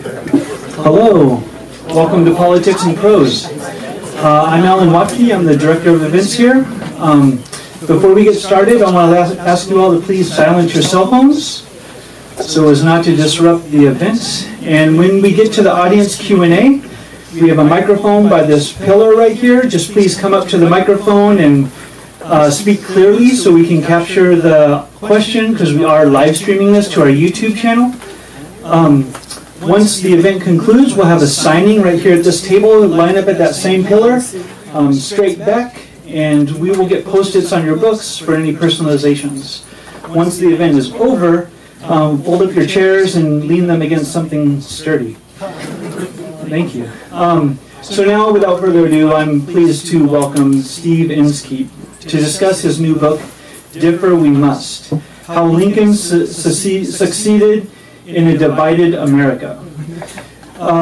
Hello, welcome to Politics and Prose. I'm Alan Watke, I'm the Director of Events here. Before we get started, I want to ask you all to please silence your cell phones so as not to disrupt the event. And when we get to the audience Q&A, we have a microphone by this pillar right here. Just please come up to the microphone and speak clearly so we can capture the question, because we are live streaming this to our YouTube channel. Once the event concludes, we'll have a signing right here at this table. Line up at that same pillar, straight back, and we will get Post-its on your books for any personalizations. Once the event is over, fold up your chairs and lean them against something sturdy. Thank you. So now, without further ado, I'm pleased to welcome Steve Inskeep to discuss his new book, Differ We Must: How Lincoln Succeeded in a Divided America,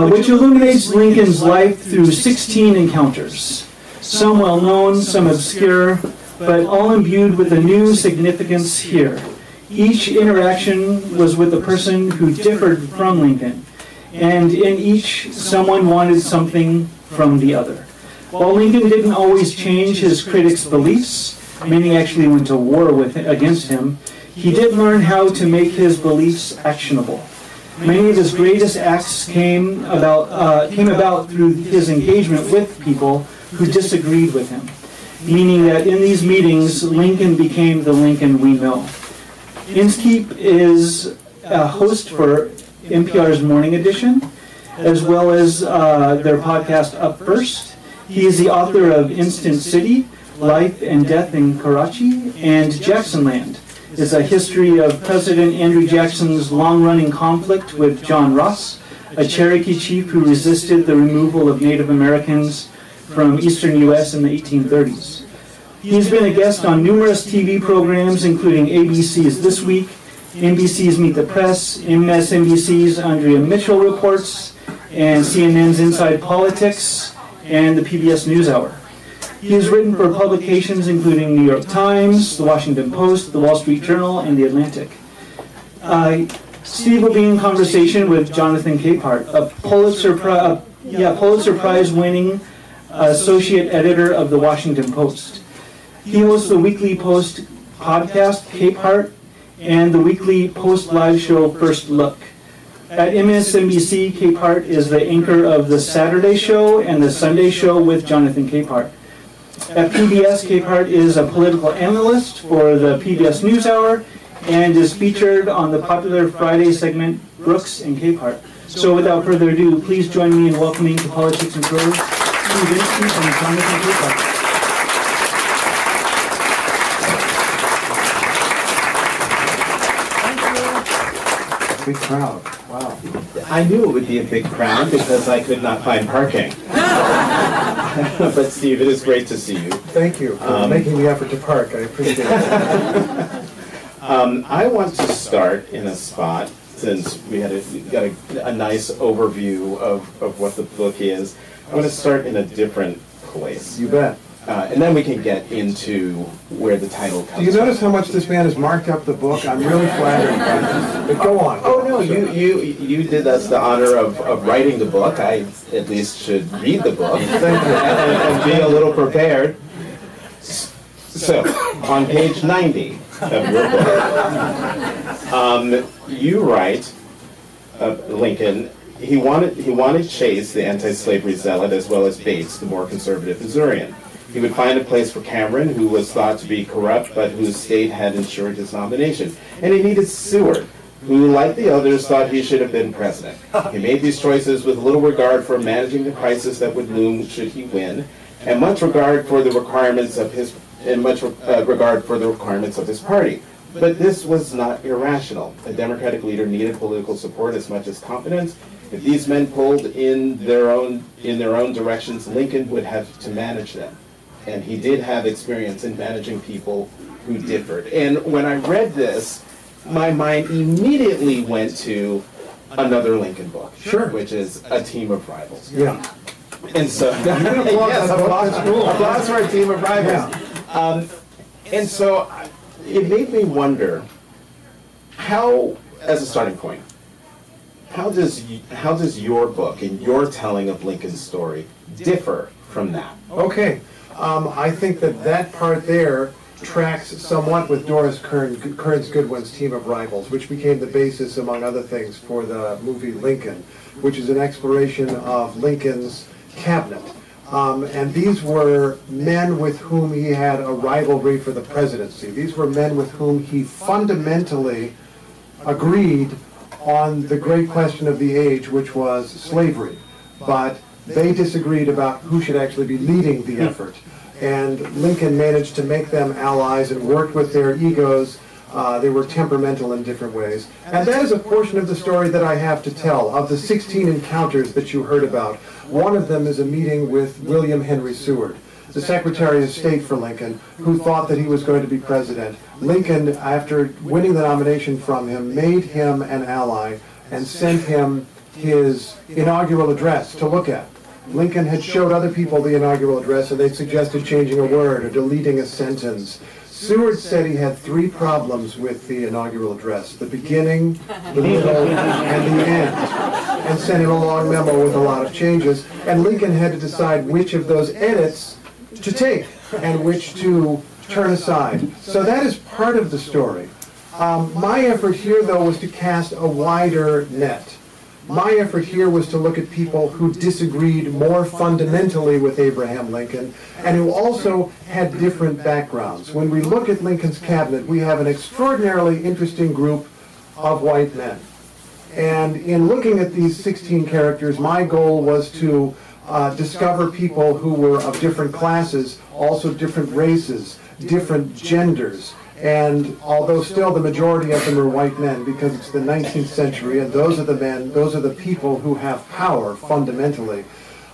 which illuminates Lincoln's life through 16 encounters, some well-known, some obscure, but all imbued with a new significance here. Each interaction was with a person who differed from Lincoln, and in each, someone wanted something from the other. While Lincoln didn't always change his critics' beliefs, many actually went to war against him, he did learn how to make his beliefs actionable. Many of his greatest acts came about through his engagement with people who disagreed with him, meaning that in these meetings, Lincoln became the Lincoln we know. Inskeep is a host for NPR's Morning Edition, as well as their podcast Up First. He is the author of Instant City, Life and Death in Karachi, and Jacksonland. Is a history of President Andrew Jackson's long-running conflict with John Ross, a Cherokee chief who resisted the removal of Native Americans from eastern U.S. in the 1830s. He's been a guest on numerous TV programs, including ABC's This Week, NBC's Meet the Press, MSNBC's Andrea Mitchell Reports, and CNN's Inside Politics, and the PBS NewsHour. He has written for publications including New York Times, The Washington Post, The Wall Street Journal, and The Atlantic. Steve will be in conversation with Jonathan Capehart, a Pulitzer Prize-winning associate editor of The Washington Post. He hosts the weekly Post podcast, Capehart, and the weekly Post live show, First Look. At MSNBC, Capehart is the anchor of the Saturday Show and the Sunday Show with Jonathan Capehart. At PBS, Capehart is a political analyst for the PBS NewsHour and is featured on the popular Friday segment Brooks and Capehart. So without further ado, please join me in welcoming to Politics and Prose, Steve Inskeep and Jonathan Capehart. Big crowd. Wow. I knew it would be a big crowd because I could not find parking. But Steve, it is great to see you. Thank you for making the effort to park. I appreciate it. I want to start in a spot, since we got a nice overview of what the book is. I want to start in a different place. You bet. And then we can get into where the title comes from. Do you notice how much this man has marked up the book? I'm really flattered by this. But go on. Oh no, you did us the honor of writing the book. I at least should read the book. Thank you. and be a little prepared. So, on page 90 of your book, you write Lincoln. He wanted Chase, the anti-slavery zealot, as well as Bates, the more conservative Missourian. He would find a place for Cameron, who was thought to be corrupt, but whose state had ensured his nomination. And he needed Seward, who, like the others, thought he should have been president. He made these choices with little regard for managing the crisis that would loom should he win, and much regard for the requirements of his party. But this was not irrational. A Democratic leader needed political support as much as confidence. If these men pulled in their own directions, Lincoln would have to manage them. And he did have experience in managing people who differed. And when I read this, my mind immediately went to another Lincoln book, Sure. which is A Team of Rivals. Yeah. And so, Yes, applause for A Team of Rivals. Yeah. And so it made me wonder how, as a starting point, how does your book and your telling of Lincoln's story differ from that? Okay, I think that part there tracks somewhat with Doris Kearns Goodwin's Team of Rivals, which became the basis, among other things, for the movie Lincoln, which is an exploration of Lincoln's cabinet. And these were men with whom he had a rivalry for the presidency. These were men with whom he fundamentally agreed on the great question of the age, which was slavery. But they disagreed about who should actually be leading the effort. And Lincoln managed to make them allies and worked with their egos. They were temperamental in different ways. And that is a portion of the story that I have to tell. Of the 16 encounters that you heard about, one of them is a meeting with William Henry Seward, the Secretary of State for Lincoln, who thought that he was going to be president. Lincoln, after winning the nomination from him, made him an ally and sent him his inaugural address to look at. Lincoln had showed other people the inaugural address, and they suggested changing a word or deleting a sentence. Seward said he had 3 problems with the inaugural address: the beginning, the middle, and the end, and sent him a long memo with a lot of changes. And Lincoln had to decide which of those edits to take and which to turn aside. So that is part of the story. My effort here, though, was to cast a wider net. My effort here was to look at people who disagreed more fundamentally with Abraham Lincoln and who also had different backgrounds. When we look at Lincoln's cabinet, we have an extraordinarily interesting group of white men. And in looking at these 16 characters, my goal was to discover people who were of different classes, also different races, different genders. And although still the majority of them are white men, because it's the 19th century and those are the men, those are the people who have power fundamentally,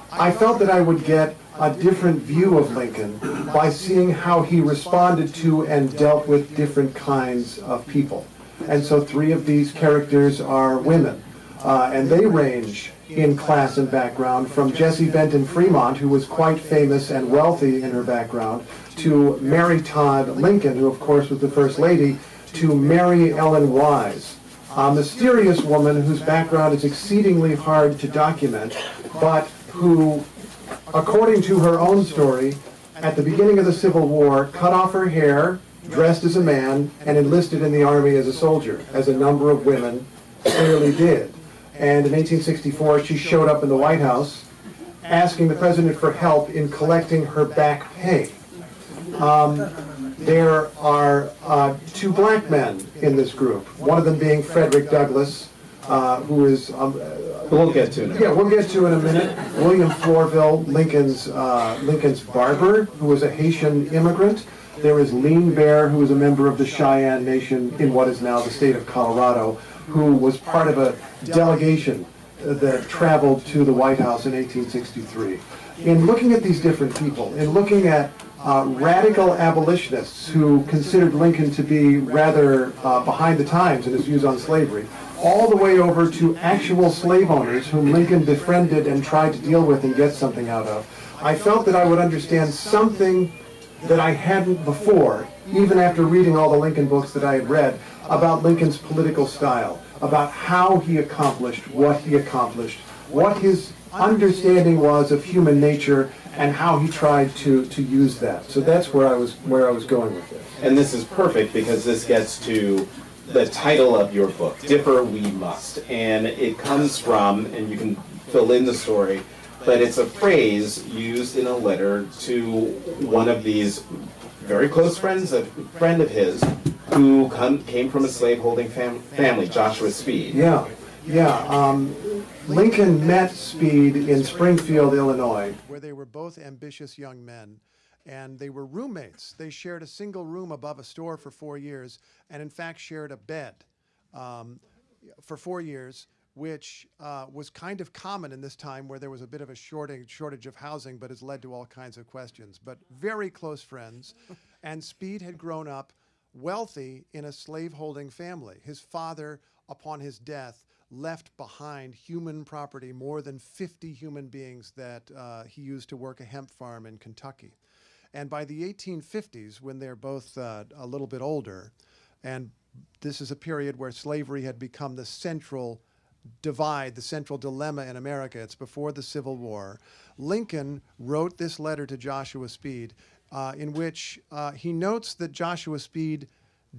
I felt that I would get a different view of Lincoln by seeing how he responded to and dealt with different kinds of people. And so 3 of these characters are women, and they range in class and background, from Jessie Benton Fremont, who was quite famous and wealthy in her background, to Mary Todd Lincoln, who of course was the First Lady, to Mary Ellen Wise, a mysterious woman whose background is exceedingly hard to document, but who, according to her own story, at the beginning of the Civil War, cut off her hair, dressed as a man, and enlisted in the army as a soldier, as a number of women clearly did. And in 1864, she showed up in the White House asking the president for help in collecting her back pay. There are 2 black men in this group, one of them being Frederick Douglass, who is... We'll get to it. Yeah, we'll get to in a minute. William Florville, Lincoln's barber, who was a Haitian immigrant. There is Lean Bear, who was a member of the Cheyenne Nation in what is now the state of Colorado, who was part of a delegation that traveled to the White House in 1863. In looking at these different people, in looking at radical abolitionists who considered Lincoln to be rather behind the times in his views on slavery, all the way over to actual slave owners whom Lincoln befriended and tried to deal with and get something out of, I felt that I would understand something that I hadn't before, even after reading all the Lincoln books that I had read, about Lincoln's political style, about how he accomplished, what his understanding was of human nature, and how he tried to use that. So that's where I was going with this. And this is perfect because this gets to the title of your book, Differ We Must. And it comes from, and you can fill in the story, but it's a phrase used in a letter to one of these very close friends, a friend of his, who came from a slaveholding family, Joshua Speed. Yeah. Lincoln met Speed in Springfield, Illinois, where they were both ambitious young men, and they were roommates. They shared a single room above a store for 4 years, and in fact shared a bed for 4 years, which was kind of common in this time where there was a bit of a shortage of housing, but has led to all kinds of questions. But very close friends, and Speed had grown up wealthy in a slaveholding family. His father, upon his death, left behind human property, more than 50 human beings that he used to work a hemp farm in Kentucky. And by the 1850s, when they're both a little bit older, and this is a period where slavery had become the central divide, the central dilemma in America. It's before the Civil War. Lincoln wrote this letter to Joshua Speed in which he notes that Joshua Speed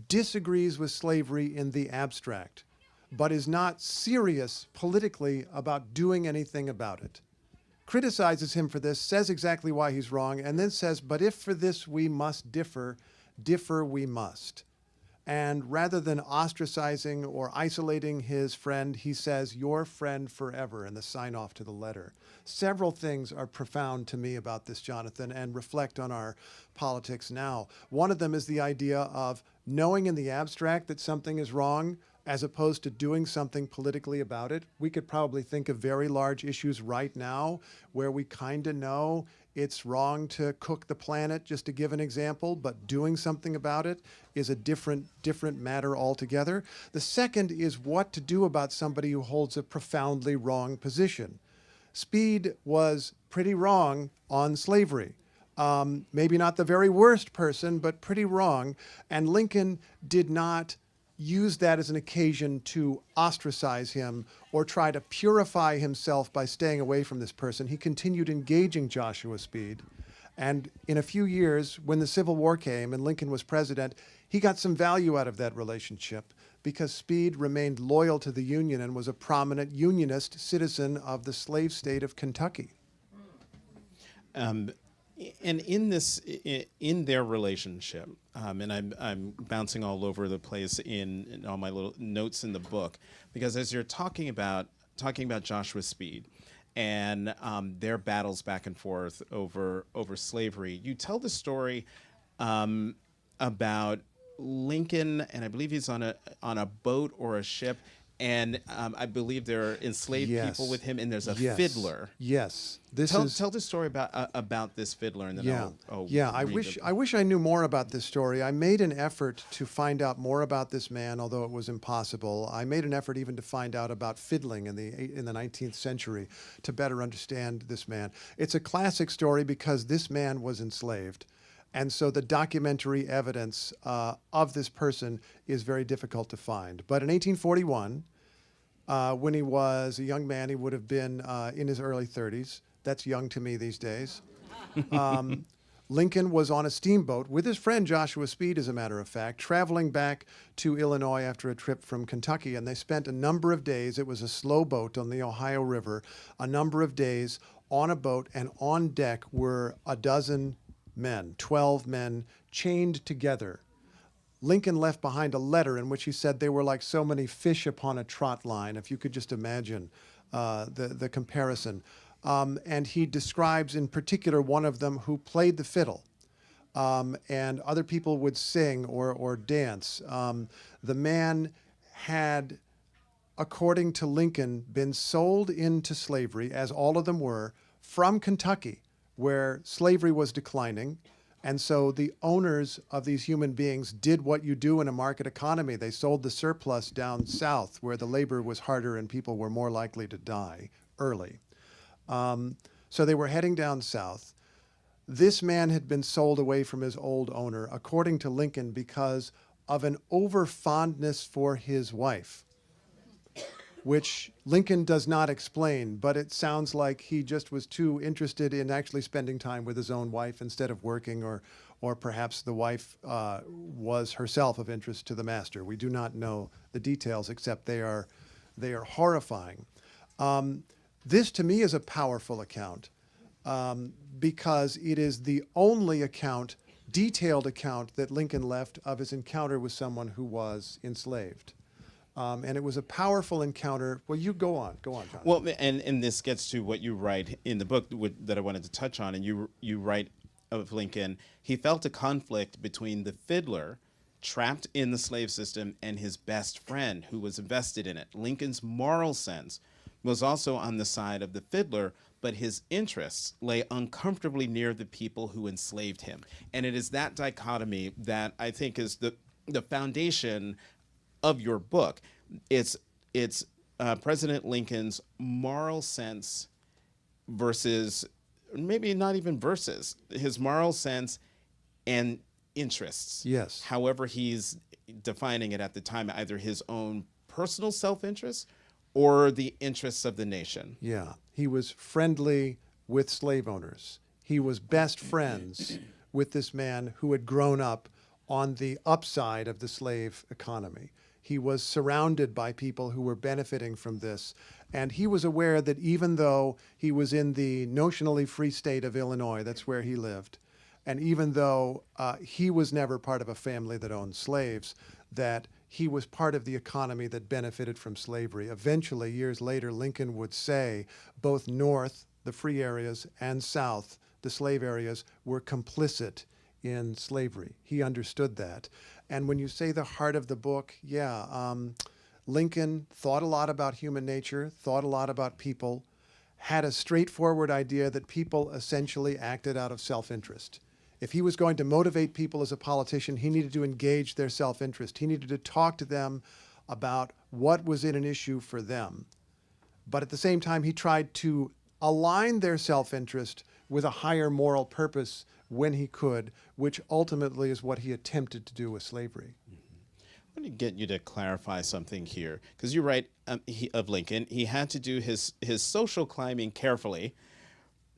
disagrees with slavery in the abstract, but is not serious politically about doing anything about it. Criticizes him for this, says exactly why he's wrong, and then says, but if for this we must differ, differ we must. And rather than ostracizing or isolating his friend, he says, your friend forever, in the sign off to the letter. Several things are profound to me about this, Jonathan, and reflect on our politics now. One of them is the idea of knowing in the abstract that something is wrong, as opposed to doing something politically about it. We could probably think of very large issues right now where we kind of know it's wrong to cook the planet, just to give an example, but doing something about it is a different matter altogether. The second is what to do about somebody who holds a profoundly wrong position. Speed was pretty wrong on slavery. Maybe not the very worst person, but pretty wrong. And Lincoln did not use that as an occasion to ostracize him or try to purify himself by staying away from this person. He continued engaging Joshua Speed. And in a few years, when the Civil War came and Lincoln was president, he got some value out of that relationship because Speed remained loyal to the Union and was a prominent Unionist citizen of the slave state of Kentucky. And in their relationship, and I'm bouncing all over the place in all my little notes in the book, because as you're talking about Joshua Speed and their battles back and forth over slavery, you tell the story about Lincoln, and I believe he's on a boat or a ship. And I believe there are enslaved people with him, and there's a fiddler. Yes, tell the story about this fiddler, and then I wish I knew more about this story. I made an effort to find out more about this man, although it was impossible. I made an effort even to find out about fiddling in the 19th century to better understand this man. It's a classic story because this man was enslaved. And so the documentary evidence of this person is very difficult to find. But in 1841, when he was a young man, he would have been in his early 30s. That's young to me these days. Lincoln was on a steamboat with his friend Joshua Speed, as a matter of fact, traveling back to Illinois after a trip from Kentucky. And they spent a number of days, it was a slow boat on the Ohio River, a number of days on a boat, and on deck were a dozen men, 12 men, chained together. Lincoln left behind a letter in which he said they were like so many fish upon a trot line, if you could just imagine the comparison. And he describes in particular one of them who played the fiddle. And other people would sing or dance. The man had, according to Lincoln, been sold into slavery, as all of them were, from Kentucky, where slavery was declining. And so the owners of these human beings did what you do in a market economy. They sold the surplus down south, where the labor was harder and people were more likely to die early. So they were heading down south. This man had been sold away from his old owner, according to Lincoln, because of an over-fondness for his wife, which Lincoln does not explain, but it sounds like he just was too interested in actually spending time with his own wife instead of working, or perhaps the wife was herself of interest to the master. We do not know the details, except they are horrifying. This, to me, is a powerful account because it is the only account, detailed account, that Lincoln left of his encounter with someone who was enslaved. And it was a powerful encounter. Well, you go on, John. Well, and this gets to what you write in the book that I wanted to touch on. And you write of Lincoln, he felt a conflict between the fiddler, trapped in the slave system, and his best friend, who was invested in it. Lincoln's moral sense was also on the side of the fiddler, but his interests lay uncomfortably near the people who enslaved him. And it is that dichotomy that I think is the foundation of your book. It's President Lincoln's moral sense versus, maybe not even versus, his moral sense and interests. Yes. However he's defining it at the time, either his own personal self-interest or the interests of the nation. Yeah, he was friendly with slave owners. He was best friends with this man who had grown up on the upside of the slave economy. He was surrounded by people who were benefiting from this. And he was aware that even though he was in the notionally free state of Illinois, that's where he lived, and even though he was never part of a family that owned slaves, that he was part of the economy that benefited from slavery. Eventually, years later, Lincoln would say both North, the free areas, and South, the slave areas, were complicit in slavery. He understood that. And when you say the heart of the book, Lincoln thought a lot about human nature, thought a lot about people, had a straightforward idea that people essentially acted out of self-interest. If he was going to motivate people as a politician, he needed to engage their self-interest. He needed to talk to them about what was in an issue for them. But at the same time, he tried to align their self-interest with a higher moral purpose when he could, which ultimately is what he attempted to do with slavery. I want to get you to clarify something here, because you write of Lincoln, he had to do his social climbing carefully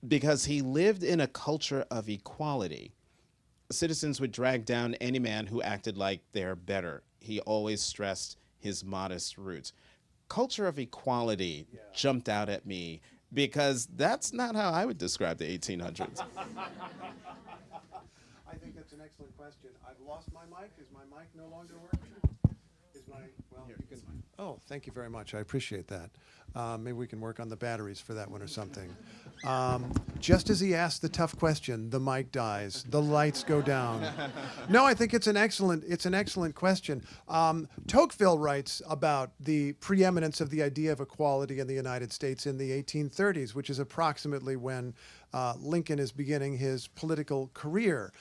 because he lived in a culture of equality. Citizens would drag down any man who acted like they're better. He always stressed his modest roots. Culture of equality jumped out at me because that's not how I would describe the 1800s. I think that's an excellent question. I've lost my mic. Is my mic no longer working? Is my, well, you can, oh, thank you very much. I appreciate that. Maybe we can work on the batteries for that one or something. Just as he asked the tough question, the mic dies, the lights go down. No, I think it's an excellent question. Tocqueville writes about the preeminence of the idea of equality in the United States in the 1830s, which is approximately when Lincoln is beginning his political career.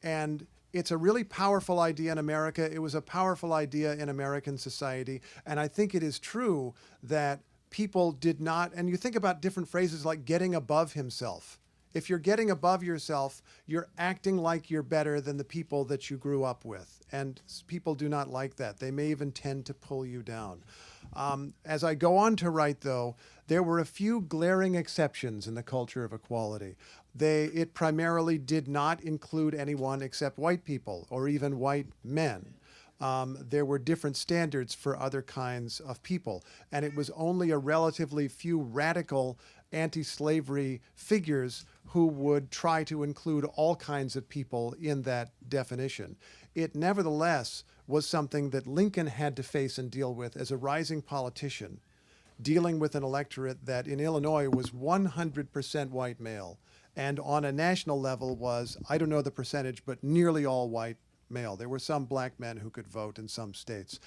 And it's a really powerful idea in America. It was a powerful idea in American society. And I think it is true that people did not, and you think about different phrases like getting above himself. If you're getting above yourself, you're acting like you're better than the people that you grew up with. And people do not like that. They may even tend to pull you down. As I go on to write, though, there were a few glaring exceptions in the culture of equality. It primarily did not include anyone except white people or even white men. There were different standards for other kinds of people, and it was only a relatively few radical anti-slavery figures who would try to include all kinds of people in that definition. It nevertheless was something that Lincoln had to face and deal with as a rising politician, dealing with an electorate that in Illinois was 100% white male, and on a national level was, I don't know the percentage, but nearly all white male. There were some black men who could vote in some states.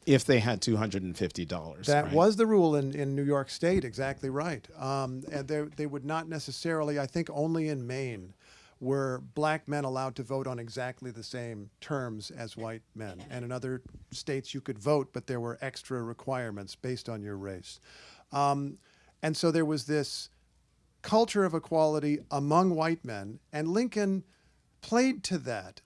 If they had $250. That right? was the rule in New York State, exactly right. And they would not necessarily, I think only in Maine, were black men allowed to vote on exactly the same terms as white men. And in other states you could vote, but there were extra requirements based on your race. And so there was this culture of equality among white men, and Lincoln played to that.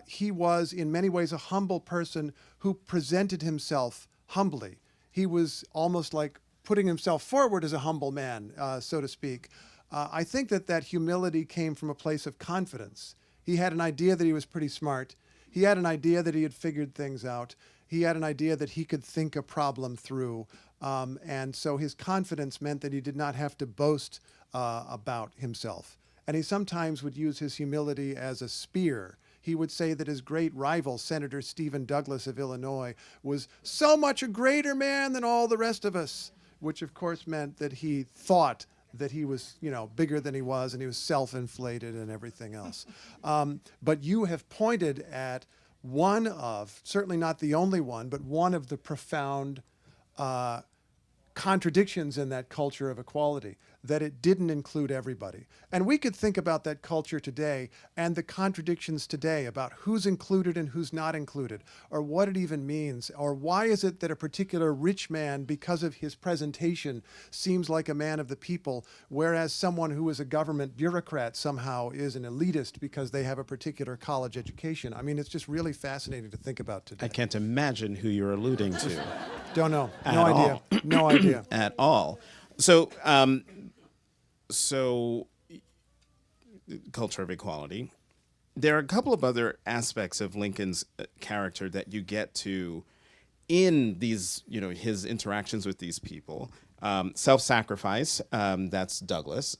He was in many ways a humble person who presented himself humbly. He was almost like putting himself forward as a humble man, so to speak. I think that humility came from a place of confidence. He had an idea that he was pretty smart. He had an idea that he had figured things out. He had an idea that he could think a problem through. And so his confidence meant that he did not have to boast about himself. And he sometimes would use his humility as a spear. He would say that his great rival, Senator Stephen Douglas of Illinois, was so much a greater man than all the rest of us, which of course meant that he thought that he was, bigger than he was, and he was self-inflated and everything else. But you have pointed at one of, certainly not the only one, but one of the profound contradictions in that culture of equality, that it didn't include everybody. And we could think about that culture today and the contradictions today about who's included and who's not included, or what it even means, or why is it that a particular rich man, because of his presentation, seems like a man of the people, whereas someone who is a government bureaucrat somehow is an elitist because they have a particular college education. I mean, it's just really fascinating to think about today. I can't imagine who you're alluding to. Don't know. At No idea. all. No idea. At all. So, culture of equality. There are a couple of other aspects of Lincoln's character that you get to in these, his interactions with these people. Self-sacrifice, that's Douglas,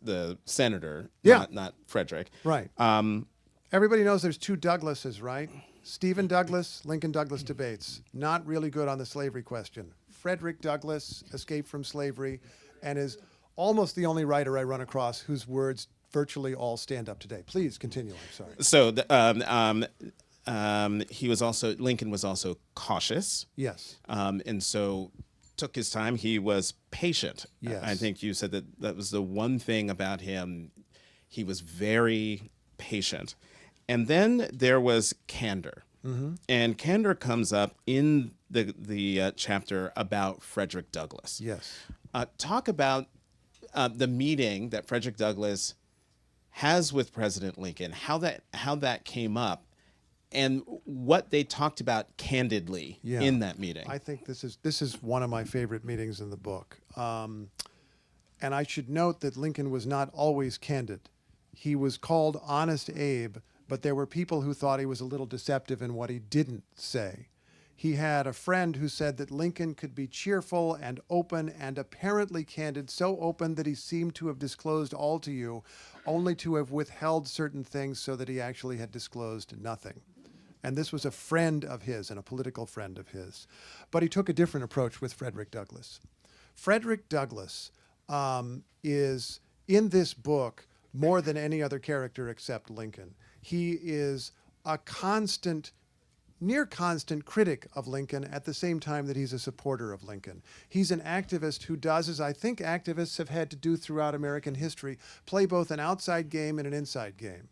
the senator, Yeah. not Frederick. Right. Everybody knows there's two Douglases, right? Stephen Douglas, Lincoln Douglas debates. Not really good on the slavery question. Frederick Douglass escaped from slavery and is almost the only writer I run across whose words virtually all stand up today. Please continue. I'm sorry. So Lincoln was also cautious. Yes. And so took his time. He was patient. Yes. I think you said that was the one thing about him. He was very patient. And then there was candor. Mm-hmm. And candor comes up in the chapter about Frederick Douglass. Yes. Talk about the meeting that Frederick Douglass has with President Lincoln, how that came up, and what they talked about candidly in that meeting. I think this is one of my favorite meetings in the book. And I should note that Lincoln was not always candid. He was called Honest Abe, but there were people who thought he was a little deceptive in what he didn't say. He had a friend who said that Lincoln could be cheerful and open and apparently candid, so open that he seemed to have disclosed all to you, only to have withheld certain things so that he actually had disclosed nothing. And this was a friend of his and a political friend of his. But he took a different approach with Frederick Douglass. Frederick Douglass is, in this book, more than any other character except Lincoln. He is a near constant critic of Lincoln at the same time that he's a supporter of Lincoln. He's an activist who does, as I think activists have had to do throughout American history, play both an outside game and an inside game.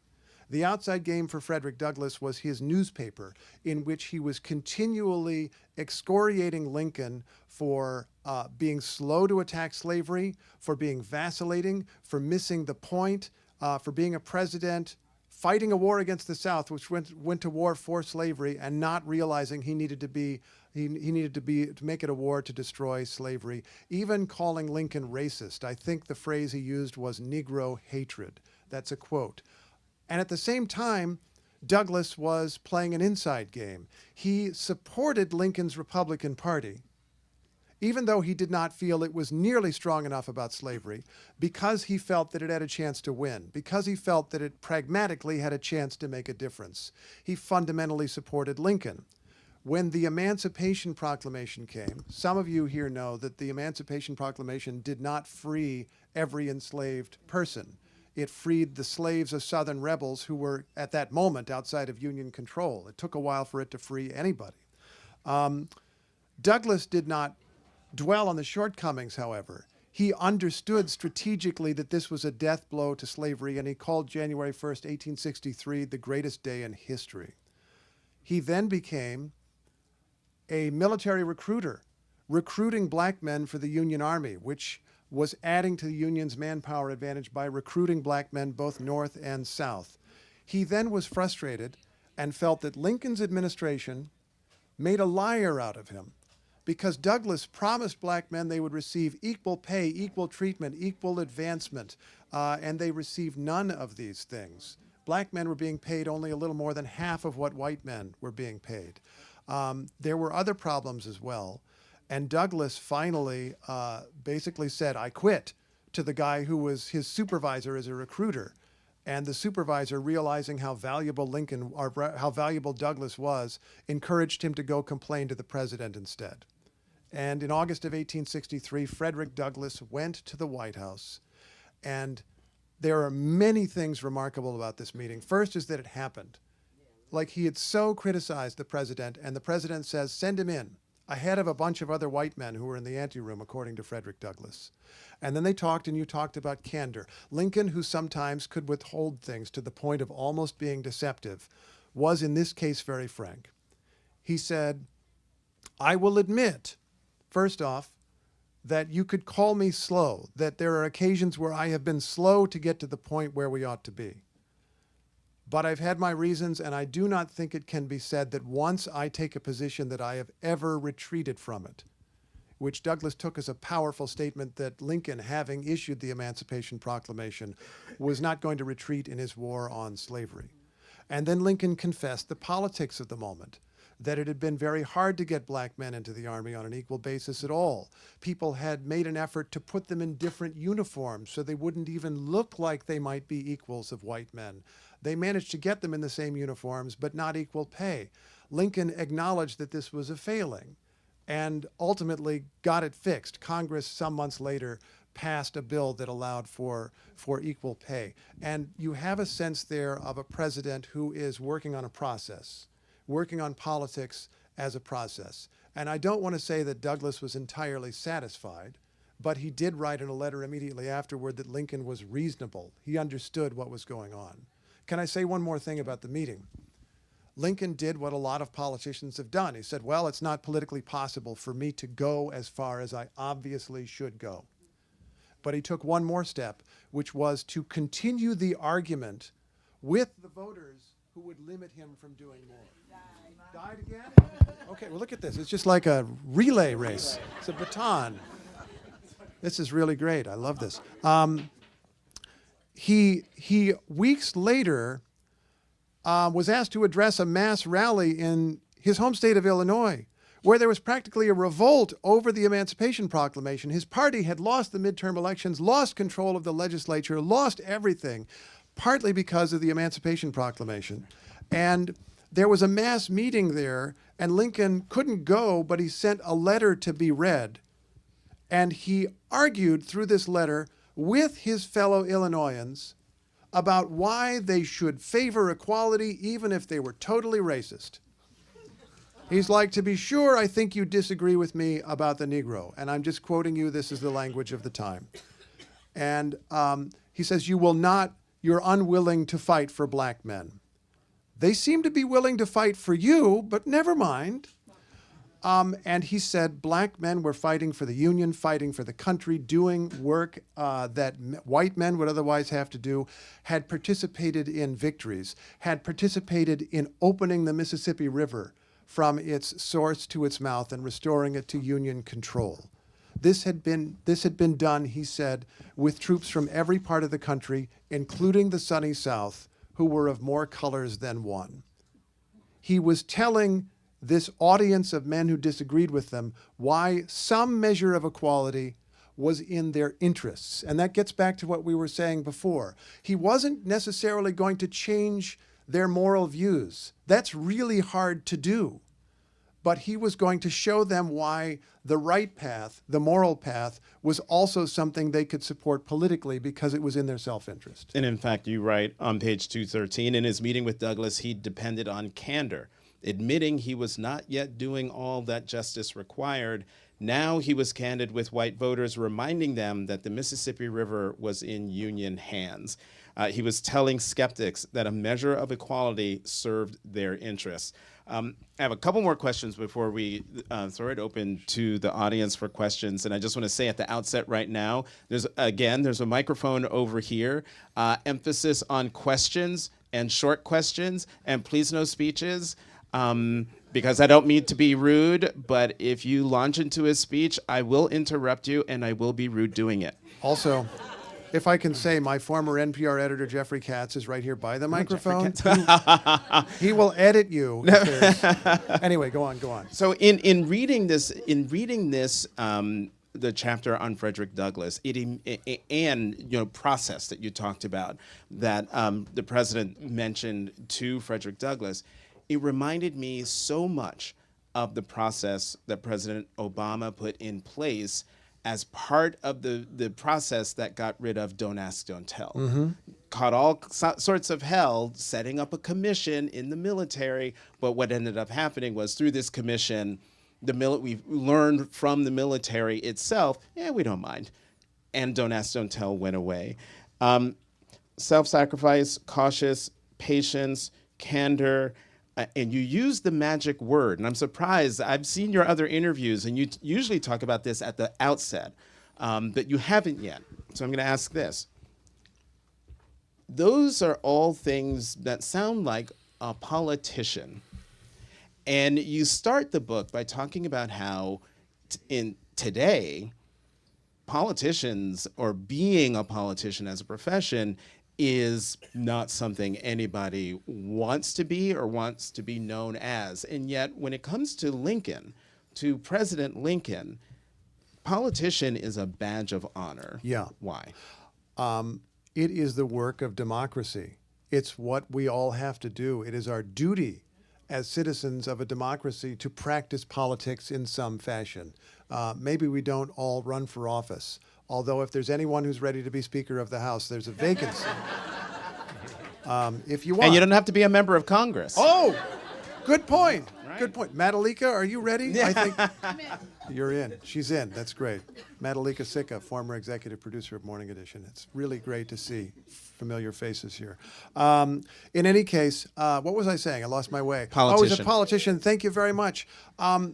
The outside game for Frederick Douglass was his newspaper, in which he was continually excoriating Lincoln for being slow to attack slavery, for being vacillating, for missing the point, for being a president fighting a war against the South, which went to war for slavery, and not realizing he needed to make it a war to destroy slavery. Even calling Lincoln racist. I think the phrase he used was Negro hatred. That's a quote. And at the same time, Douglass was playing an inside game. He supported Lincoln's Republican Party, even though he did not feel it was nearly strong enough about slavery, because he felt that it had a chance to win, because he felt that it pragmatically had a chance to make a difference. He fundamentally supported Lincoln. When the Emancipation Proclamation came, some of you here know that the Emancipation Proclamation did not free every enslaved person. It freed the slaves of Southern rebels who were, at that moment, outside of Union control. It took a while for it to free anybody. Douglass did not dwell on the shortcomings, however. He understood strategically that this was a death blow to slavery, and he called January 1st, 1863, the greatest day in history. He then became a military recruiter, recruiting black men for the Union Army, which was adding to the Union's manpower advantage by recruiting black men both north and south. He then was frustrated and felt that Lincoln's administration made a liar out of him, because Douglass promised black men they would receive equal pay, equal treatment, equal advancement, and they received none of these things. Black men were being paid only a little more than half of what white men were being paid. There were other problems as well, and Douglass finally basically said, "I quit," to the guy who was his supervisor as a recruiter. And the supervisor, realizing how valuable how valuable Douglass was, encouraged him to go complain to the president instead. And in August of 1863, Frederick Douglass went to the White House. And there are many things remarkable about this meeting. First is that it happened. Like, he had so criticized the president, and the president says, "Send him in," ahead of a bunch of other white men who were in the anteroom, according to Frederick Douglass. And then they talked, and you talked about candor. Lincoln, who sometimes could withhold things to the point of almost being deceptive, was in this case very frank. He said, "I will admit, first off, that you could call me slow, that there are occasions where I have been slow to get to the point where we ought to be. But I've had my reasons, and I do not think it can be said that once I take a position that I have ever retreated from it, which Douglas took as a powerful statement that Lincoln, having issued the Emancipation Proclamation, was not going to retreat in his war on slavery. And then Lincoln confessed the politics of the moment, that it had been very hard to get black men into the Army on an equal basis at all. People had made an effort to put them in different uniforms so they wouldn't even look like they might be equals of white men. They managed to get them in the same uniforms, but not equal pay. Lincoln acknowledged that this was a failing and ultimately got it fixed. Congress, some months later, passed a bill that allowed for equal pay. And you have a sense there of a president who is working on a process, working on politics as a process. And I don't want to say that Douglas was entirely satisfied, but he did write in a letter immediately afterward that Lincoln was reasonable. He understood what was going on. Can I say one more thing about the meeting? Lincoln did what a lot of politicians have done. He said, well, it's not politically possible for me to go as far as I obviously should go. But he took one more step, which was to continue the argument with the voters who would limit him from doing more. Died again? Okay, well, look at this. It's just like a relay race. It's a baton. This is really great. I love this. He weeks later was asked to address a mass rally in his home state of Illinois, where there was practically a revolt over the Emancipation Proclamation. His party had lost the midterm elections, lost control of the legislature, lost everything, partly because of the Emancipation Proclamation. And there was a mass meeting there, and Lincoln couldn't go, but he sent a letter to be read. And he argued through this letter with his fellow Illinoisans about why they should favor equality even if they were totally racist. He's like, to be sure, I think you disagree with me about the Negro. And I'm just quoting you, this is the language of the time. And he says, you're unwilling to fight for black men. They seem to be willing to fight for you, but never mind. And he said black men were fighting for the Union, fighting for the country, doing work that white men would otherwise have to do, had participated in victories, had participated in opening the Mississippi River from its source to its mouth and restoring it to Union control. This had been done, he said, with troops from every part of the country, including the sunny South, who were of more colors than one. He was telling this audience of men who disagreed with them why some measure of equality was in their interests. And that gets back to what we were saying before. He wasn't necessarily going to change their moral views. That's really hard to do. But he was going to show them why the right path, the moral path, was also something they could support politically because it was in their self-interest. And in fact, you write on page 213, in his meeting with Douglas, he depended on candor, admitting he was not yet doing all that justice required. Now he was candid with white voters, reminding them that the Mississippi River was in Union hands. He was telling skeptics that a measure of equality served their interests. I have a couple more questions before we throw it open to the audience for questions. And I just want to say at the outset right now, there's a microphone over here. Emphasis on questions and short questions, and please no speeches. Because I don't mean to be rude, but if you launch into a speech, I will interrupt you and I will be rude doing it. Also, if I can say, my former NPR editor, Jeffrey Katz, is right here by the microphone. He will edit you. Anyway, go on. So in reading this, the chapter on Frederick Douglass, and process that you talked about, that the president mentioned to Frederick Douglass, it reminded me so much of the process that President Obama put in place as part of the process that got rid of Don't Ask, Don't Tell. Mm-hmm. Caught all sorts of hell setting up a commission in the military, but what ended up happening was through this commission, we learned from the military itself, we don't mind. And Don't Ask, Don't Tell went away. Self-sacrifice, cautious, patience, candor, and you use the magic word, and I'm surprised. I've seen your other interviews, and you usually talk about this at the outset, but you haven't yet. So I'm going to ask this. those are all things that sound like a politician. And you start the book by talking about how in today, politicians or being a politician as a profession is not something anybody wants to be or wants to be known as. And yet, when it comes to Lincoln, to President Lincoln, politician is a badge of honor. Yeah. Why? It is the work of democracy. It's what we all have to do. It is our duty as citizens of a democracy to practice politics in some fashion. Maybe we don't all run for office, although if there's anyone who's ready to be Speaker of the House, there's a vacancy. If you want. And you don't have to be a member of Congress. Oh, good point. Right. Good point. Madalika, are you ready? Yeah. I think you're in. She's in. That's great. Madalika Sika, former executive producer of Morning Edition. It's really great to see familiar faces here. In any case, what was I saying? I lost my way. Politician. Oh, he's a politician. Thank you very much. Part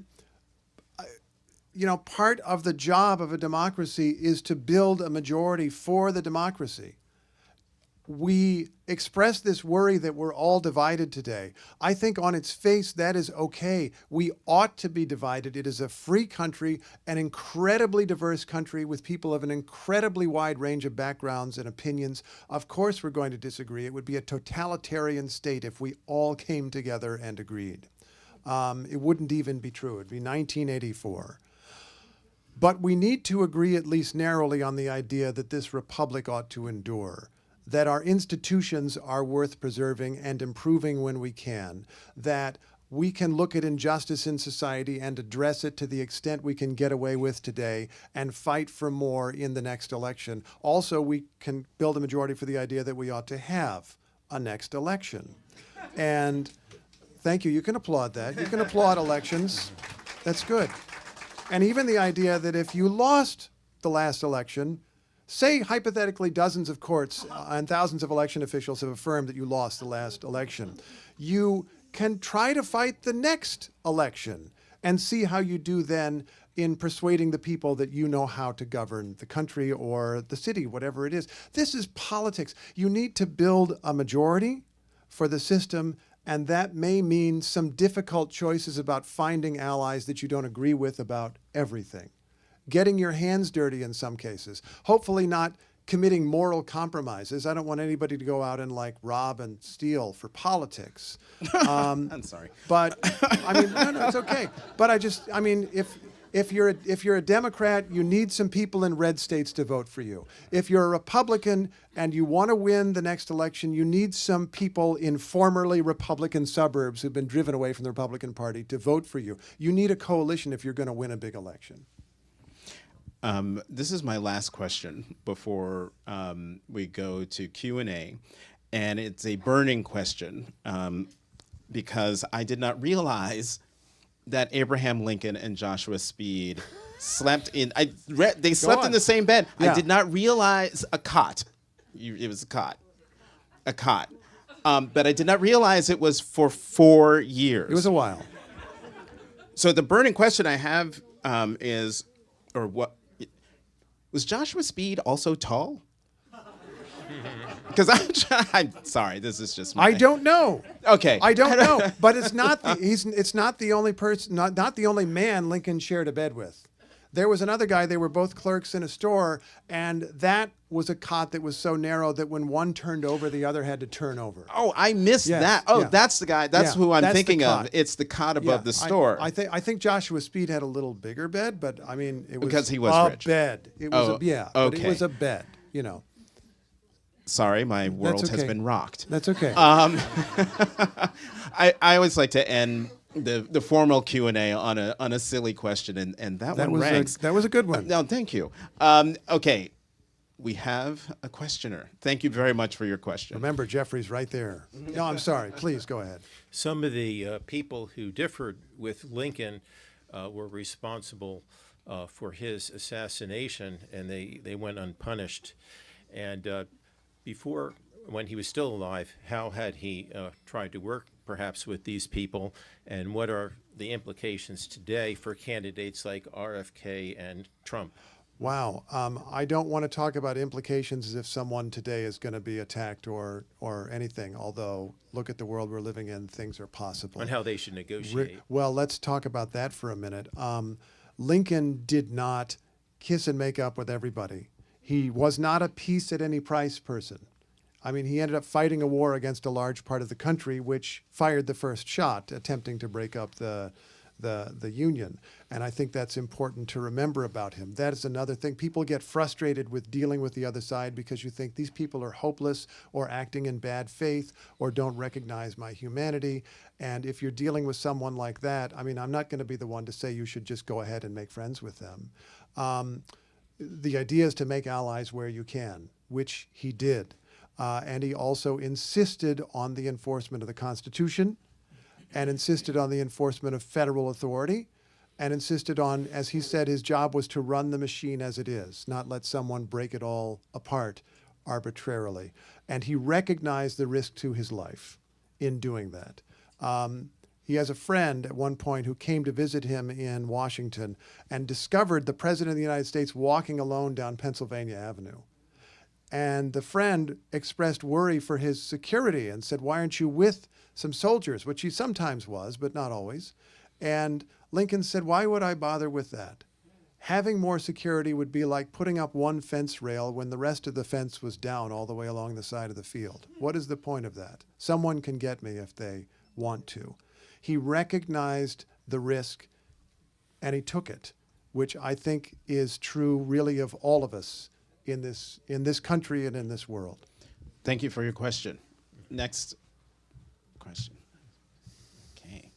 of the job of a democracy is to build a majority for the democracy. We express this worry that we're all divided today. I think on its face, that is okay. We ought to be divided. It is a free country, an incredibly diverse country with people of an incredibly wide range of backgrounds and opinions. Of course, we're going to disagree. It would be a totalitarian state if we all came together and agreed. It wouldn't even be true. It'd be 1984. But we need to agree at least narrowly on the idea that this republic ought to endure, that our institutions are worth preserving and improving when we can, that we can look at injustice in society and address it to the extent we can get away with today and fight for more in the next election. Also, we can build a majority for the idea that we ought to have a next election. And thank you. You can applaud that. You can applaud elections. That's good. And even the idea that if you lost the last election, say hypothetically dozens of courts and thousands of election officials have affirmed that you lost the last election, you can try to fight the next election and see how you do then in persuading the people that you know how to govern the country or the city, whatever it is. This is politics. You need to build a majority for the system, and that may mean some difficult choices about finding allies that you don't agree with about everything. Getting your hands dirty in some cases. Hopefully not committing moral compromises. I don't want anybody to go out and rob and steal for politics. I'm sorry. But no, it's okay. But if you're a Democrat, you need some people in red states to vote for you. If you're a Republican and you want to win the next election, you need some people in formerly Republican suburbs who've been driven away from the Republican Party to vote for you. You need a coalition if you're going to win a big election. This is my last question before we go to Q&A, and it's a burning question because I did not realize that Abraham Lincoln and Joshua Speed slept in. They slept in the same bed. Yeah. I did not realize a cot. It was a cot. But I did not realize it was for 4 years. It was a while. So the burning question I have is, or what? Was Joshua Speed also tall? Because I'm sorry, this is just my... I don't know. Okay. I don't know. But it's not the only person, not the only man Lincoln shared a bed with. There was another guy, they were both clerks in a store, and that was a cot that was so narrow that when one turned over, the other had to turn over. Oh, I missed that. Oh, yeah. That's the guy. That's who I'm thinking of. It's the cot above the store. I think Joshua Speed had a little bigger bed, but it was because he was rich. Bed. It was but it was a bed, Sorry, my world has been rocked. That's okay. I always like to end the formal Q&A on a silly question, and that one ranks. That was a good one. No, thank you. Okay, we have a questioner. Thank you very much for your question. Remember, Jeffrey's right there. No, I'm sorry. Please go ahead. Some of the people who differed with Lincoln were responsible for his assassination, and they went unpunished. And before, when he was still alive, how had he tried to work perhaps with these people, and what are the implications today for candidates like RFK and Trump? Wow. I don't want to talk about implications as if someone today is going to be attacked or anything, although look at the world we're living in, things are possible. On how they should negotiate. Well, let's talk about that for a minute. Lincoln did not kiss and make up with everybody. He was not a peace at any price person. I mean, he ended up fighting a war against a large part of the country, which fired the first shot, attempting to break up the Union. And I think that's important to remember about him. That is another thing. People get frustrated with dealing with the other side because you think these people are hopeless or acting in bad faith or don't recognize my humanity. And if you're dealing with someone like that, I mean, I'm not going to be the one to say you should just go ahead and make friends with them. The idea is to make allies where you can, which he did. And he also insisted on the enforcement of the Constitution, and insisted on the enforcement of federal authority, and insisted on, as he said, his job was to run the machine as it is, not let someone break it all apart arbitrarily. And he recognized the risk to his life in doing that. He has a friend at one point who came to visit him in Washington and discovered the President of the United States walking alone down Pennsylvania Avenue. And the friend expressed worry for his security and said, "Why aren't you with some soldiers?" Which he sometimes was, but not always. And Lincoln said, "Why would I bother with that? Having more security would be like putting up one fence rail when the rest of the fence was down all the way along the side of the field. What is the point of that? Someone can get me if they want to." He recognized the risk and he took it, which I think is true really of all of us in this country and in this world. Thank you for your question. Next question. Okay.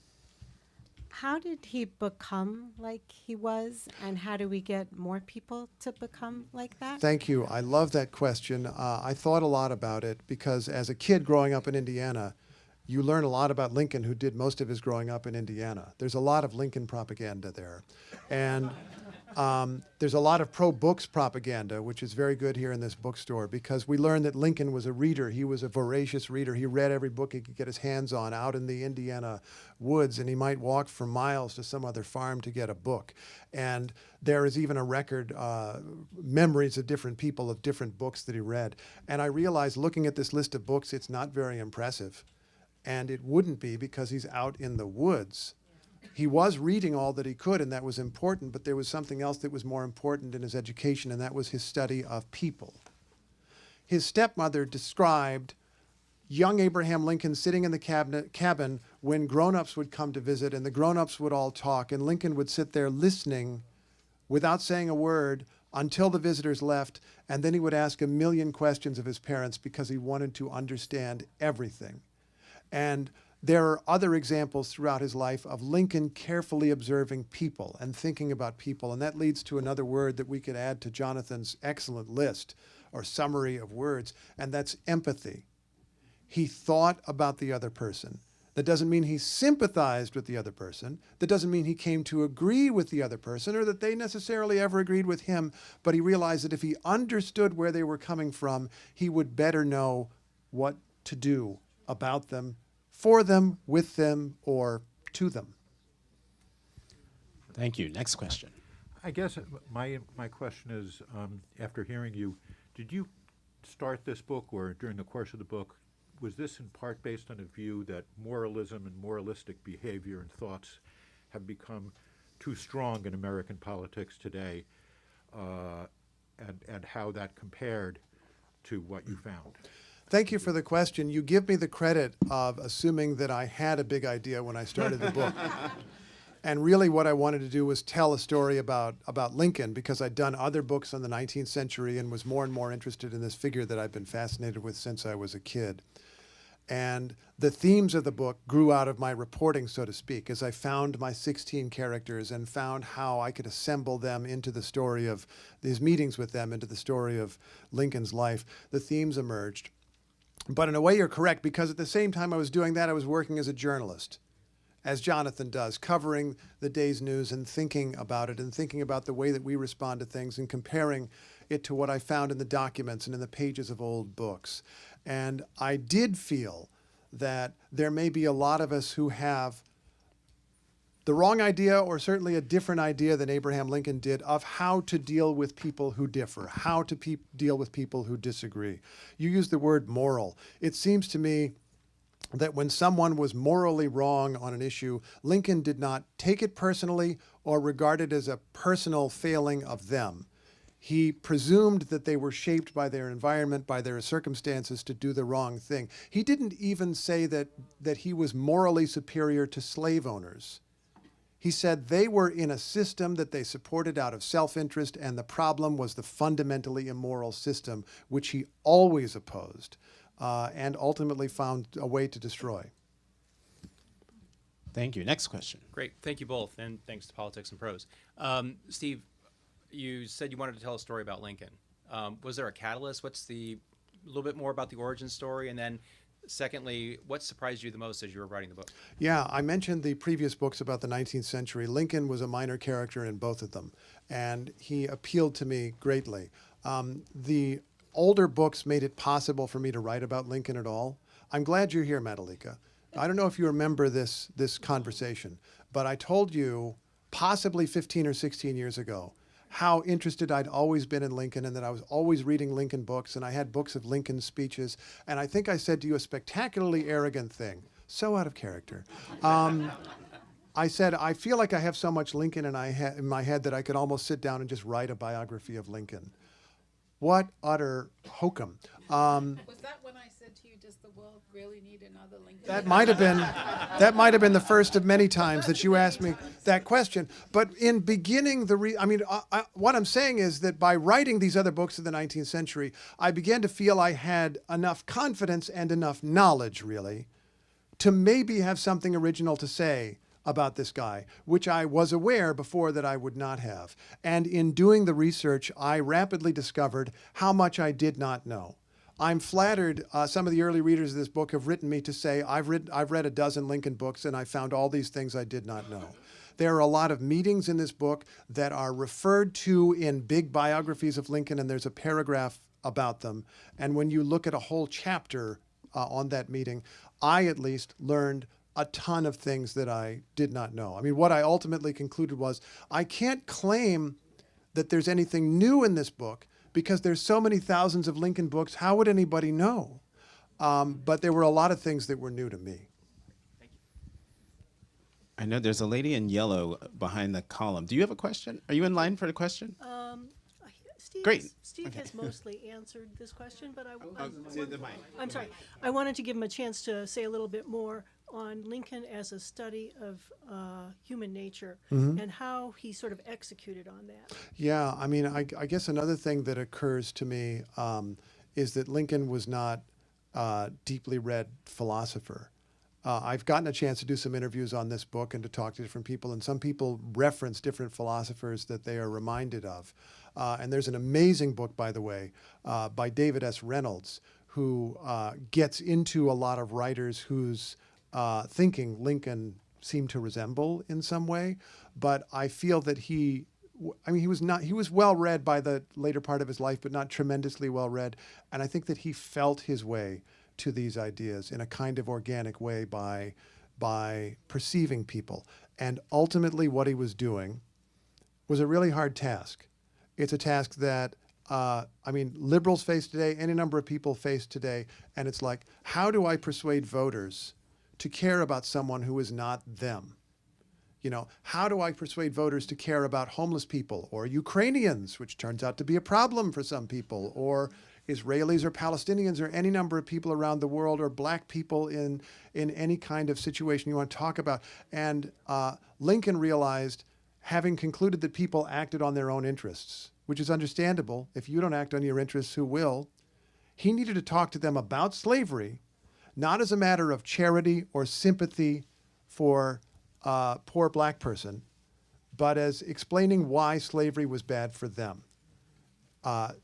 How did he become like he was, and how do we get more people to become like that? Thank you. I love that question. I thought a lot about it because as a kid growing up in Indiana, you learn a lot about Lincoln, who did most of his growing up in Indiana. There's a lot of Lincoln propaganda there. And there's a lot of pro-books propaganda, which is very good here in this bookstore, because we learned that Lincoln was a reader. He was a voracious reader. He read every book he could get his hands on out in the Indiana woods, and he might walk for miles to some other farm to get a book. And there is even a record, memories of different people of different books that he read. And I realized looking at this list of books, it's not very impressive. And it wouldn't be because he's out in the woods. He was reading all that he could, and that was important, but there was something else that was more important in his education, and that was his study of people. His stepmother described young Abraham Lincoln sitting in the cabin when grown-ups would come to visit, and the grown-ups would all talk, and Lincoln would sit there listening without saying a word until the visitors left, and then he would ask a million questions of his parents because he wanted to understand everything. And there are other examples throughout his life of Lincoln carefully observing people and thinking about people. And that leads to another word that we could add to Jonathan's excellent list or summary of words, and that's empathy. He thought about the other person. That doesn't mean he sympathized with the other person. That doesn't mean he came to agree with the other person or that they necessarily ever agreed with him. But he realized that if he understood where they were coming from, he would better know what to do about them, for them, with them, or to them. Thank you. Next question. I guess my question is, after hearing you, did you start this book, or during the course of the book, was this in part based on a view that moralism and moralistic behavior and thoughts have become too strong in American politics today, and how that compared to what you found? Thank you for the question. You give me the credit of assuming that I had a big idea when I started the book. And really what I wanted to do was tell a story about Lincoln, because I'd done other books on the 19th century and was more and more interested in this figure that I've been fascinated with since I was a kid. And the themes of the book grew out of my reporting, so to speak, as I found my 16 characters and found how I could assemble them into the story of these meetings with them, into the story of Lincoln's life. The themes emerged. But in a way, you're correct, because at the same time I was doing that, I was working as a journalist, as Jonathan does, covering the day's news and thinking about it and thinking about the way that we respond to things and comparing it to what I found in the documents and in the pages of old books. And I did feel that there may be a lot of us who have the wrong idea, or certainly a different idea than Abraham Lincoln did, of how to deal with people who differ, how to deal with people who disagree. You use the word moral. It seems to me that when someone was morally wrong on an issue, Lincoln did not take it personally or regard it as a personal failing of them. He presumed that they were shaped by their environment, by their circumstances to do the wrong thing. He didn't even say that he was morally superior to slave owners. He said they were in a system that they supported out of self-interest, and the problem was the fundamentally immoral system, which he always opposed and ultimately found a way to destroy. Thank you. Next question. Great. Thank you both, and thanks to Politics and Prose. Steve, you said you wanted to tell a story about Lincoln. Was there a catalyst? A little bit more about the origin story, and then secondly, what surprised you the most as you were writing the book? Yeah, I mentioned the previous books about the 19th century. Lincoln was a minor character in both of them, and he appealed to me greatly. The older books made it possible for me to write about Lincoln at all. I'm glad you're here, Madalika. I don't know if you remember this conversation, but I told you possibly 15 or 16 years ago how interested I'd always been in Lincoln, and that I was always reading Lincoln books, and I had books of Lincoln's speeches. And I think I said to you a spectacularly arrogant thing, so out of character. I said, I feel like I have so much Lincoln in my head that I could almost sit down and just write a biography of Lincoln. What utter hokum. Was that when I said to you, does the world really need another Lincoln? That might have been the first of many times that you asked me that question. But in beginning what I'm saying is that by writing these other books of the 19th century, I began to feel I had enough confidence and enough knowledge, really, to maybe have something original to say about this guy, which I was aware before that I would not have. And in doing the research, I rapidly discovered how much I did not know. I'm flattered. Some of the early readers of this book have written me to say, I've read a dozen Lincoln books and I found all these things I did not know. There are a lot of meetings in this book that are referred to in big biographies of Lincoln, and there's a paragraph about them. And when you look at a whole chapter on that meeting, I at least learned a ton of things that I did not know. I mean, what I ultimately concluded was, I can't claim that there's anything new in this book because there's so many thousands of Lincoln books. How would anybody know? But there were a lot of things that were new to me. I know there's a lady in yellow behind the column. Do you have a question? Are you in line for a question? Great. Steve Okay. has mostly answered this question, but The mic. I'm sorry. I wanted to give him a chance to say a little bit more on Lincoln as a study of human nature and how he sort of executed on that. Yeah, I mean, I guess another thing that occurs to me is that Lincoln was not a deeply read philosopher. I've gotten a chance to do some interviews on this book and to talk to different people, and some people reference different philosophers that they are reminded of. And there's an amazing book, by the way, by David S. Reynolds, who gets into a lot of writers whose thinking Lincoln seemed to resemble in some way. But I feel that he was well read by the later part of his life, but not tremendously well read. And I think that he felt his way to these ideas in a kind of organic way by perceiving people. And ultimately what he was doing was a really hard task. It's a task that, liberals face today, any number of people face today, and it's like, how do I persuade voters to care about someone who is not them? You know, how do I persuade voters to care about homeless people or Ukrainians, which turns out to be a problem for some people, or Israelis or Palestinians or any number of people around the world, or black people in any kind of situation you want to talk about. And Lincoln realized, having concluded that people acted on their own interests, which is understandable. If you don't act on your interests, who will? He needed to talk to them about slavery, not as a matter of charity or sympathy for a poor black person, but as explaining why slavery was bad for them.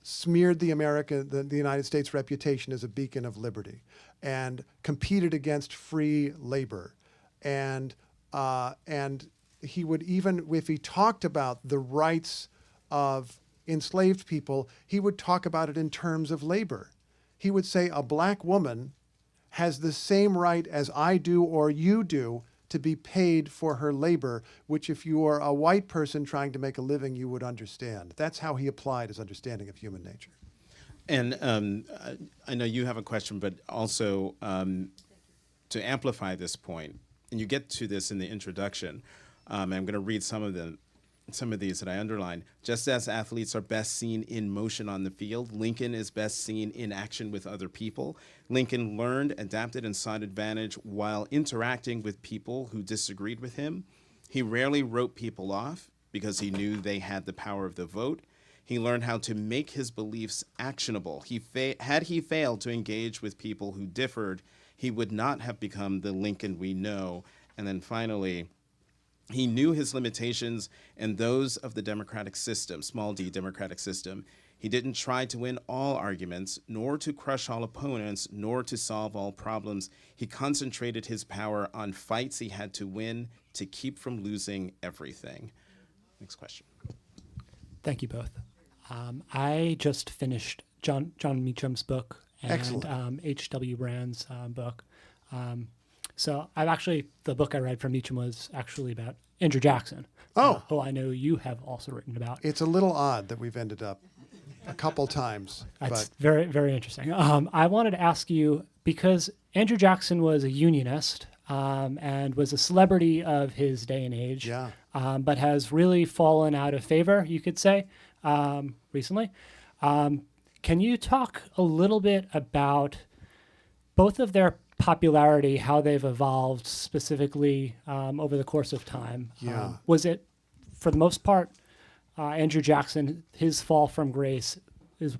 Smeared the United States reputation as a beacon of liberty, and competed against free labor. And he would, even if he talked about the rights of enslaved people, he would talk about it in terms of labor. He would say a black woman has the same right as I do or you do to be paid for her labor, which if you are a white person trying to make a living, you would understand. That's how he applied his understanding of human nature. And I know you have a question, but also to amplify this point, and you get to this in the introduction, and I'm going to read some of these that I underlined. Just as athletes are best seen in motion on the field, Lincoln is best seen in action with other people. Lincoln learned, adapted, and sought advantage while interacting with people who disagreed with him. He rarely wrote people off because he knew they had the power of the vote. He learned how to make his beliefs actionable. Had he failed to engage with people who differed, he would not have become the Lincoln we know. And then finally, he knew his limitations and those of the democratic system, small d democratic system. He didn't try to win all arguments, nor to crush all opponents, nor to solve all problems. He concentrated his power on fights he had to win to keep from losing everything. Next question. Thank you both. I just finished John Meacham's book and H.W. Brand's book. So the book I read from Meacham was actually about Andrew Jackson, who I know you have also written about. It's a little odd that we've ended up a couple times. That's very, very interesting. I wanted to ask you, because Andrew Jackson was a unionist and was a celebrity of his day and age, but has really fallen out of favor, you could say, recently. Can you talk a little bit about both of their popularity, how they've evolved specifically over the course of time? Was it, for the most part, Andrew Jackson, his fall from grace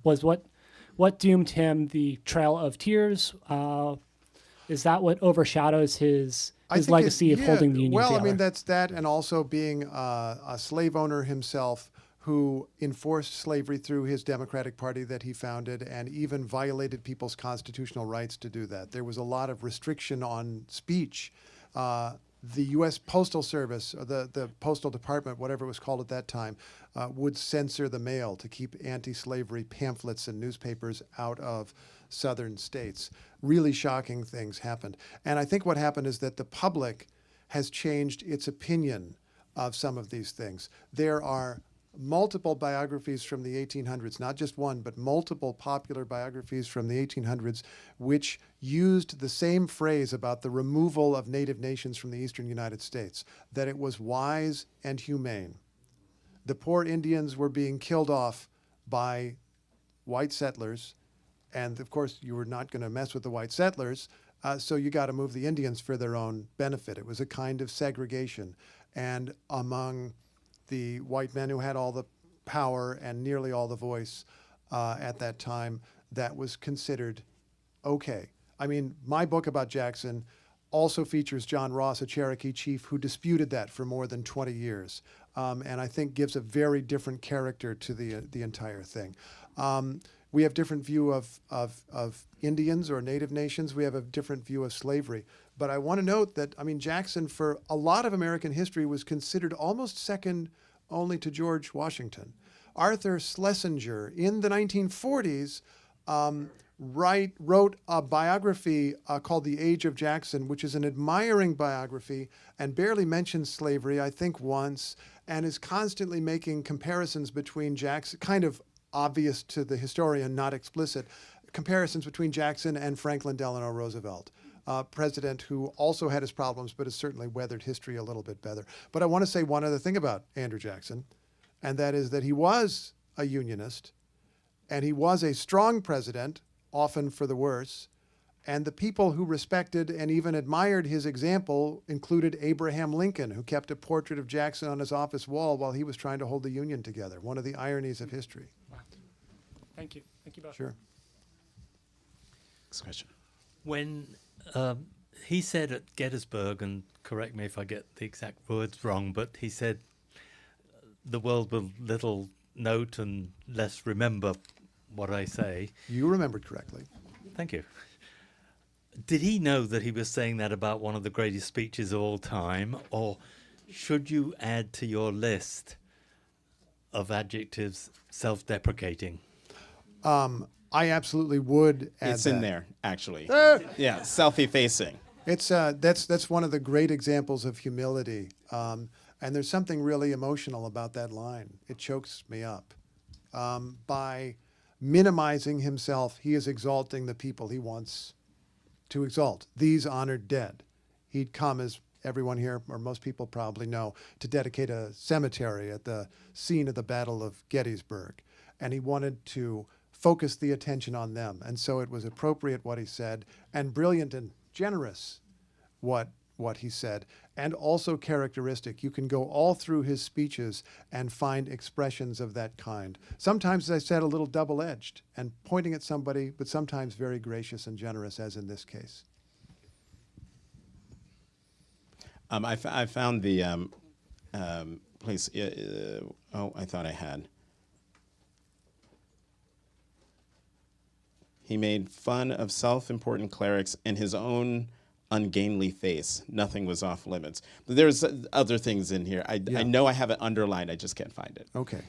was what doomed him? The Trail of Tears? Is that what overshadows his legacy of holding the Union together? Well, I mean, that's that, and also being a slave owner himself who enforced slavery through his Democratic Party that he founded and even violated people's constitutional rights to do that. There was a lot of restriction on speech. The U.S. Postal Service, or the Postal Department, whatever it was called at that time, would censor the mail to keep anti-slavery pamphlets and newspapers out of southern states. Really shocking things happened. And I think what happened is that the public has changed its opinion of some of these things. There are multiple biographies from the 1800s, not just one, but multiple popular biographies from the 1800s, which used the same phrase about the removal of native nations from the eastern United States, that it was wise and humane. The poor Indians were being killed off by white settlers, and of course you were not going to mess with the white settlers, so you got to move the Indians for their own benefit. It was a kind of segregation. And among the white men who had all the power and nearly all the voice at that time, that was considered okay. I mean, my book about Jackson also features John Ross, a Cherokee chief who disputed that for more than 20 years, and I think gives a very different character to the entire thing. We have different view of Indians or native nations. We have a different view of slavery. But I want to note that, I mean, Jackson, for a lot of American history, was considered almost second only to George Washington. Arthur Schlesinger, in the 1940s, wrote a biography called The Age of Jackson, which is an admiring biography and barely mentions slavery, I think once, and is constantly making comparisons between Jackson, kind of obvious to the historian, not explicit, comparisons between Jackson and Franklin Delano Roosevelt. President who also had his problems, but has certainly weathered history a little bit better. But I want to say one other thing about Andrew Jackson, and that is that he was a unionist, and he was a strong president, often for the worse, and the people who respected and even admired his example included Abraham Lincoln, who kept a portrait of Jackson on his office wall while he was trying to hold the Union together. One of the ironies of history. Wow. Thank you. Thank you both. Sure. Next question. When he said at Gettysburg, and correct me if I get the exact words wrong, but he said the world will little note and less remember what I say. You remembered correctly. Thank you. Did he know that he was saying that about one of the greatest speeches of all time, or should you add to your list of adjectives self-deprecating? I absolutely would add It's that. in there, actually. Yeah, self-effacing. It's that's one of the great examples of humility, and there's something really emotional about that line. It chokes me up. By minimizing himself, he is exalting the people he wants to exalt. These honored dead. He'd come, as everyone here, or most people probably know, to dedicate a cemetery at the scene of the Battle of Gettysburg, and he wanted to focus the attention on them, and so it was appropriate what he said, and brilliant and generous what he said, and also characteristic. You can go all through his speeches and find expressions of that kind. Sometimes, as I said, a little double-edged and pointing at somebody, but sometimes very gracious and generous, as in this case. I found the place. I thought I had. He made fun of self-important clerics and his own ungainly face. Nothing was off limits. But there's other things in here. I know I have it underlined. I just can't find it. Okay.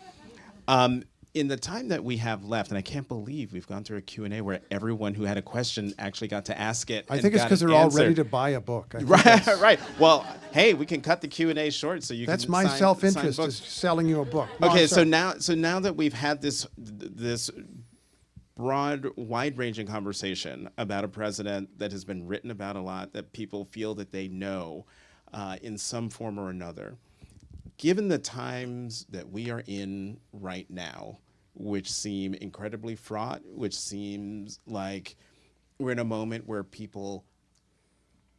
In the time that we have left, and I can't believe we've gone through a Q&A where everyone who had a question actually got to ask it. I think it's because they're all ready to buy a book. Right. Well, hey, we can cut the Q&A short so you that's can my sign self-interest books. is selling you a book. No, Okay, I'm so sorry. now that we've had this broad, wide-ranging conversation about a president that has been written about a lot, that people feel that they know in some form or another, given the times that we are in right now, which seem incredibly fraught, which seems like we're in a moment where people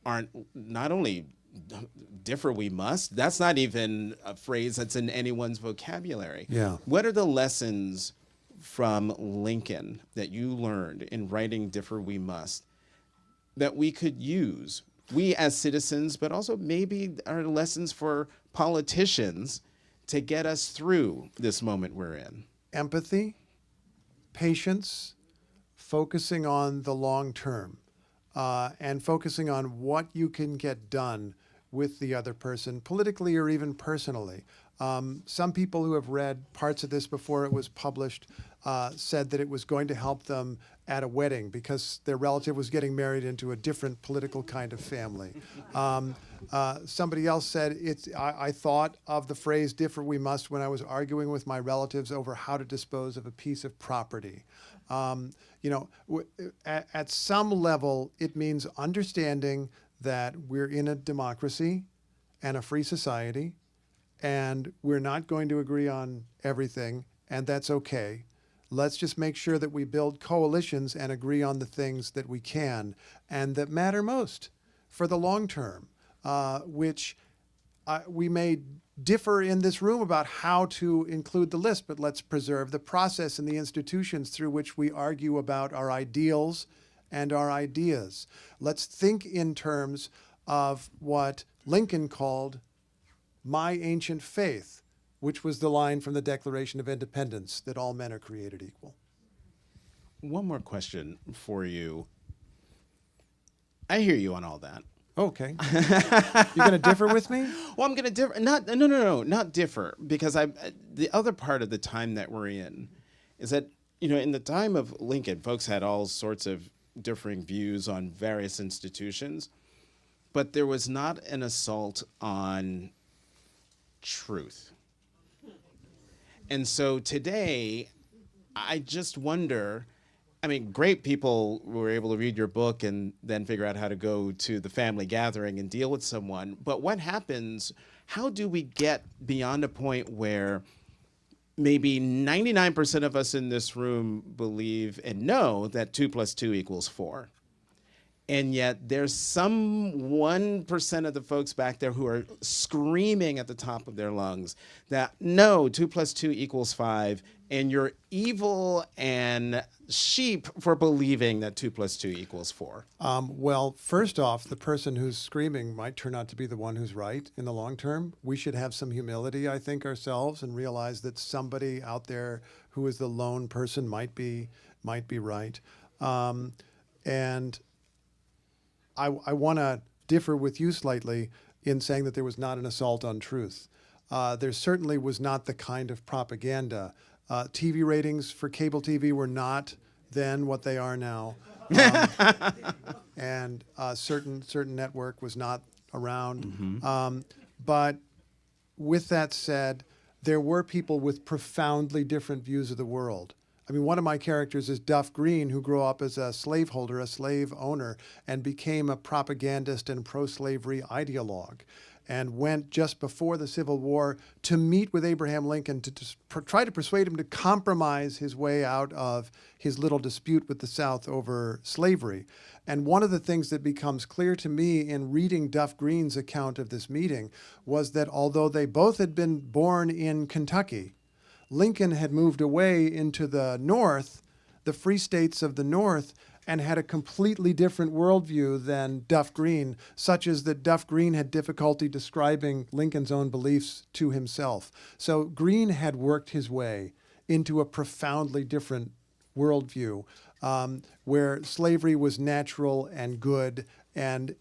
aren't not only differ we must, that's not even a phrase that's in anyone's vocabulary. Yeah. What are the lessons from Lincoln that you learned in writing Differ We Must that we could use, we as citizens, but also maybe are lessons for politicians to get us through this moment we're in? Empathy, patience, focusing on the long term, and focusing on what you can get done with the other person, politically or even personally. Some people who have read parts of this before it was published said that it was going to help them at a wedding because their relative was getting married into a different political kind of family. Somebody else said, I thought of the phrase "differ we must" when I was arguing with my relatives over how to dispose of a piece of property. At some level, it means understanding that we're in a democracy and a free society, and we're not going to agree on everything, and that's okay. Let's just make sure that we build coalitions and agree on the things that we can and that matter most for the long term, which we may differ in this room about how to include the list, but let's preserve the process and the institutions through which we argue about our ideals and our ideas. Let's think in terms of what Lincoln called my ancient faith, which was the line from the Declaration of Independence that all men are created equal. One more question for you. I hear you on all that. Okay. You're going to differ with me? Well, I'm going to differ. Not differ, because the other part of the time that we're in is that, in the time of Lincoln, folks had all sorts of differing views on various institutions, but there was not an assault on truth. And so today, I just wonder, great people were able to read your book and then figure out how to go to the family gathering and deal with someone. But what happens, how do we get beyond a point where maybe 99% of us in this room believe and know that 2 + 2 = 4? And yet there's some 1% of the folks back there who are screaming at the top of their lungs that no, 2 + 2 = 5, and you're evil and sheep for believing that 2 + 2 = 4. Well, first off, the person who's screaming might turn out to be the one who's right in the long term. We should have some humility, I think, ourselves, and realize that somebody out there who is the lone person might be right. And I want to differ with you slightly in saying that there was not an assault on truth. There certainly was not the kind of propaganda. TV ratings for cable TV were not then what they are now. And certain network was not around. But with that said, there were people with profoundly different views of the world. I mean, one of my characters is Duff Green, who grew up as a slaveholder, a slave owner, and became a propagandist and pro-slavery ideologue, and went just before the Civil War to meet with Abraham Lincoln to try to persuade him to compromise his way out of his little dispute with the South over slavery. And one of the things that becomes clear to me in reading Duff Green's account of this meeting was that although they both had been born in Kentucky, Lincoln had moved away into the North, the free states of the North, and had a completely different worldview than Duff Green, such as that Duff Green had difficulty describing Lincoln's own beliefs to himself. So Green had worked his way into a profoundly different worldview, where slavery was natural and good, and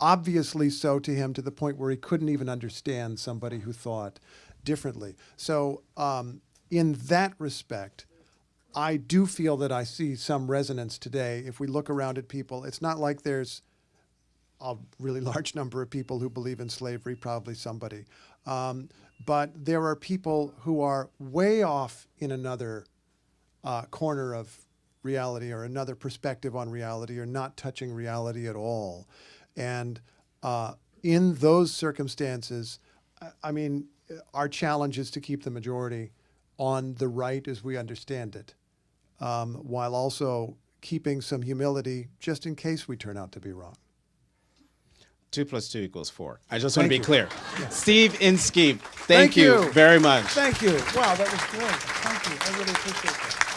obviously so to him, to the point where he couldn't even understand somebody who thought differently. So in that respect, I do feel that I see some resonance today. If we look around at people, it's not like there's a really large number of people who believe in slavery, probably somebody. But there are people who are way off in another corner of reality, or another perspective on reality, or not touching reality at all. And in those circumstances, I mean, our challenge is to keep the majority on the right as we understand it, while also keeping some humility just in case we turn out to be wrong. 2 + 2 = 4. I just want to be you. clear. Yeah. Steve Inskeep, thank you very much. Thank you. Wow, that was great. Thank you. I really appreciate that.